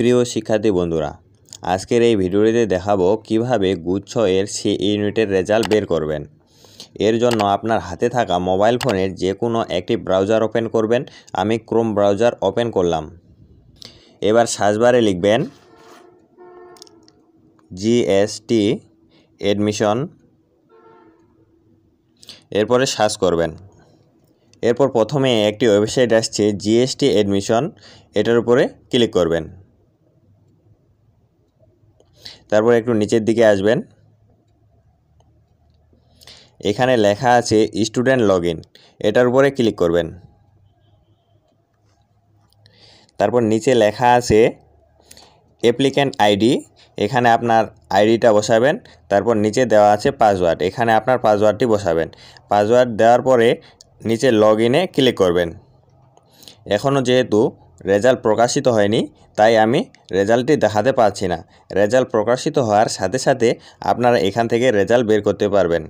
প্রিয় শিক্ষার্থী বন্ধুরা, আজকের এই ভিডিওটিতে দেখাবো কিভাবে গুচ্ছ এর সি ইউনিটের রেজাল্ট বের করবেন। এর জন্য আপনার হাতে থাকা মোবাইল ফোনের যে কোনো একটি ব্রাউজার ওপেন করবেন। আমি ক্রোম ব্রাউজার ওপেন করলাম। এবার সার্চ বারে লিখবেন জিএসটি এডমিশন, এরপরে সার্চ করবেন। এরপর প্রথমে একটি ওয়েবসাইট আসছে জিএসটি এডমিশন, এটার উপরে ক্লিক করবেন। তারপর একটু নিচের দিকে আসবেন, এখানে লেখা আছে স্টুডেন্ট লগইন, এটার উপরে ক্লিক করবেন। তারপর নিচে লেখা আছে অ্যাপ্লিক্যান্ট আইডি, এখানে আপনার আইডিটা বসাবেন। তারপর নিচে দেওয়া আছে পাসওয়ার্ড, এখানে আপনার পাসওয়ার্ডটি বসাবেন। পাসওয়ার্ড দেওয়ার পরে নিচে লগইনে ক্লিক করবেন। এখনও যেহেতু রেজাল্ট প্রকাশিত হয়নি, তাই আমি রেজাল্টটি দেখাতে পারছি না। রেজাল্ট প্রকাশিত হওয়ার সাথে সাথে আপনারা এখান থেকে রেজাল্ট বের করতে পারবেন।